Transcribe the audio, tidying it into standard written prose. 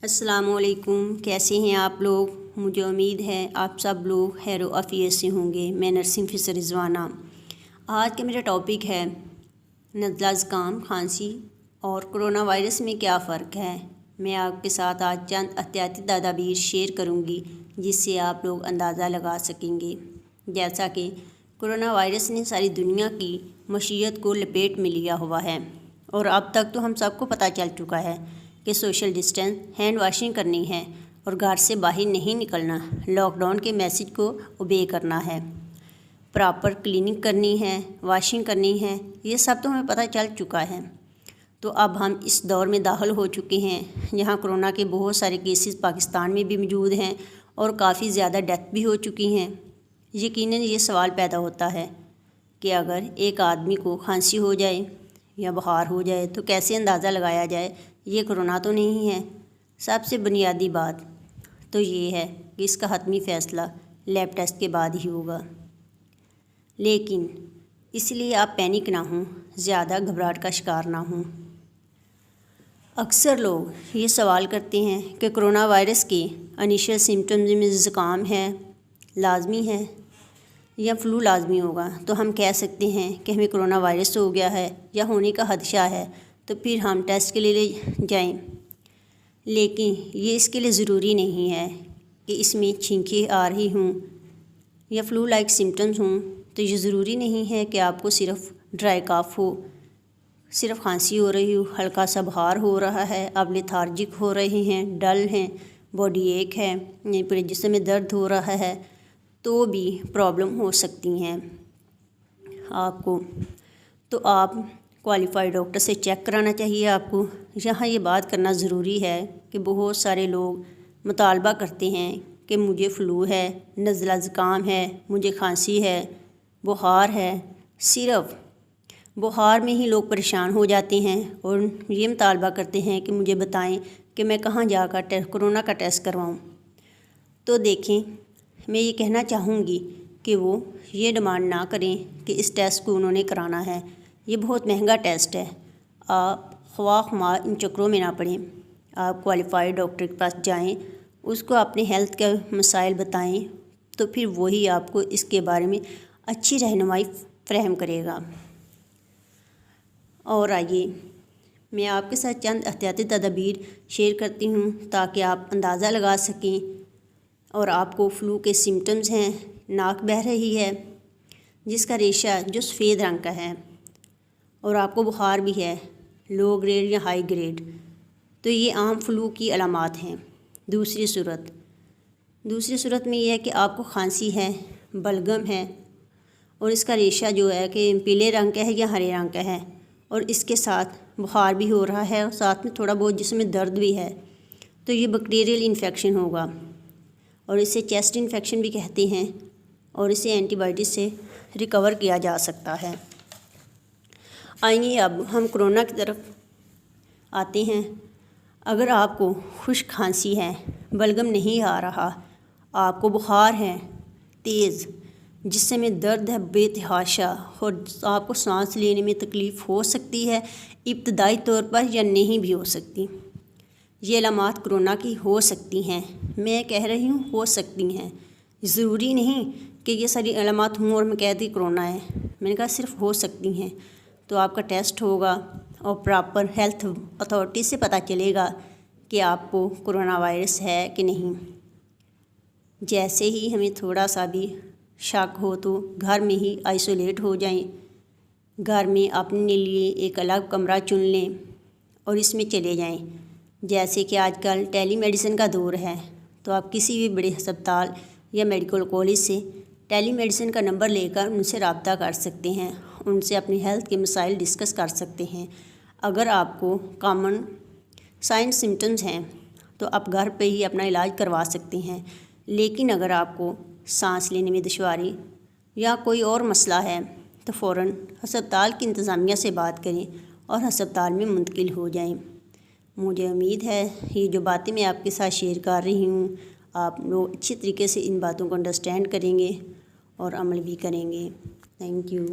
अस्सलामुअलैकुम। कैसे हैं आप लोग? मुझे उम्मीद है आप सब लोग खैर आफियत से होंगे। मैं नर्सिंग ऑफिसर रिजवाना। आज का मेरा टॉपिक है नज़ला ज़ुकाम, खांसी और कोरोना वायरस में क्या फ़र्क है। मैं आपके साथ आज चंद एहतियाती तदाबीर शेयर करूंगी जिससे आप लोग अंदाज़ा लगा सकेंगे। जैसा कि कोरोना वायरस ने सारी दुनिया की मशीयत को लपेट में लिया हुआ है और अब तक तो हम सबको पता चल चुका है कि सोशल डिस्टेंस, हैंड वॉशिंग करनी है और घर से बाहर नहीं निकलना, लॉकडाउन के मैसेज को ओबे करना है, प्रॉपर क्लीनिंग करनी है, वॉशिंग करनी है। ये सब तो हमें पता चल चुका है। तो अब हम इस दौर में दाखिल हो चुके हैं जहां कोरोना के बहुत सारे केसेस पाकिस्तान में भी मौजूद हैं और काफ़ी ज़्यादा डेथ भी हो चुकी हैं। यकीनन ये सवाल पैदा होता है कि अगर एक आदमी को खांसी हो जाए या बुखार हो जाए तो कैसे अंदाज़ा लगाया जाए ये कोरोना तो नहीं है। सबसे बुनियादी बात तो ये है कि इसका हतमी फ़ैसला लैब टेस्ट के बाद ही होगा। लेकिन इसलिए आप पैनिक ना हों, ज़्यादा घबराहट का शिकार ना हों। अक्सर लोग ये सवाल करते हैं कि कोरोना वायरस के इनिशियल सिम्टम्स में ज़ुकाम है लाजमी है या फ्लू लाजमी होगा, तो हम कह सकते हैं कि हमें कोरोना वायरस हो गया है या होने का खदशा है तो फिर हम टेस्ट के लिए ले जाएं। लेकिन ये इसके लिए ज़रूरी नहीं है कि इसमें छींकें आ रही हों या फ्लू लाइक सिम्टम्स हों। तो ये ज़रूरी नहीं है कि आपको सिर्फ ड्राई कफ हो, सिर्फ खांसी हो रही हो, हल्का सा बुखार हो रहा है, आप लेथार्जिक हो रहे हैं, डल हैं, बॉडी एक है, पूरे जिस्म में दर्द हो रहा है, तो भी प्रॉब्लम हो सकती हैं आपको। तो आप क्वालिफाइड डॉक्टर से चेक कराना चाहिए आपको। यहाँ ये बात करना ज़रूरी है कि बहुत सारे लोग मुतालबा करते हैं कि मुझे फ़्लू है, नज़ला ज़ुकाम है, मुझे खांसी है, बुखार है। सिर्फ़ बुखार में ही लोग परेशान हो जाते हैं और ये मुतालबा करते हैं कि मुझे बताएं कि मैं कहाँ जाकर कोरोना का टेस्ट करवाऊँ। तो देखें, मैं ये कहना चाहूँगी कि वो ये डिमांड ना करें कि इस टेस्ट को उन्होंने कराना है। ये बहुत महंगा टेस्ट है। आप ख्वाह इन चक्रों में ना पड़ें। आप क्वालिफाइड डॉक्टर के पास जाएं, उसको अपने हेल्थ के मसाइल बताएं, तो फिर वही आपको इसके बारे में अच्छी रहनुमाई फ्राहम करेगा। और आइए मैं आपके साथ चंद एहतियाती तदाबीर शेयर करती हूँ ताकि आप अंदाज़ा लगा सकें। और आपको फ़्लू के सिम्टम्स हैं, नाक बह रही है जिसका रेशा जो सफ़ेद रंग का है, और आपको बुखार भी है लो ग्रेड या हाई ग्रेड, तो ये आम फ़्लू की अलामात हैं। दूसरी सूरत में ये है कि आपको खांसी है, बलगम है और इसका रेशा जो है कि पीले रंग का है या हरे रंग का है, और इसके साथ बुखार भी हो रहा है और साथ में थोड़ा बहुत जिसमें दर्द भी है, तो ये बैक्टीरियल इन्फेक्शन होगा और इसे चेस्ट इन्फेक्शन भी कहते हैं और इसे एंटीबायोटिक से रिकवर किया जा सकता है। आइए अब हम कोरोना की तरफ आते हैं। अगर आपको खुश्क खांसी है, बलगम नहीं आ रहा, आपको बुखार है तेज़, जिसमें दर्द है बेतहाशा और आपको सांस लेने में तकलीफ़ हो सकती है इब्तदाई तौर पर या नहीं भी हो सकती, ये अलामात कोरोना की हो सकती हैं। मैं कह रही हूँ हो सकती हैं, ज़रूरी नहीं कि ये सारी अलामात हों और मैं कहती कोरोना है। मैंने कहा सिर्फ हो सकती हैं। तो आपका टेस्ट होगा और प्रॉपर हेल्थ अथॉरिटी से पता चलेगा कि आपको कोरोना वायरस है कि नहीं। जैसे ही हमें थोड़ा सा भी शक हो तो घर में ही आइसोलेट हो जाएं, घर में अपने लिए एक अलग कमरा चुन लें और इसमें चले जाएं। जैसे कि आजकल टेली मेडिसिन का दौर है, तो आप किसी भी बड़े अस्पताल या मेडिकल कॉलेज से टेली मेडिसिन का नंबर लेकर उनसे रब्ता कर सकते हैं, उनसे अपनी हेल्थ के मसाइल डिस्कस कर सकते हैं। अगर आपको कॉमन साइन सिम्टम्स हैं तो आप घर पे ही अपना इलाज करवा सकते हैं। लेकिन अगर आपको सांस लेने में दुश्वारी या कोई और मसला है तो फ़ौरन अस्पताल की इंतज़ामिया से बात करें और अस्पताल में मुंतकिल हो जाएं। मुझे उम्मीद है ये जो बातें मैं आपके साथ शेयर कर रही हूँ आप लोग अच्छी तरीके से इन बातों को अंडरस्टैंड करेंगे और अमल भी करेंगे। Thank you.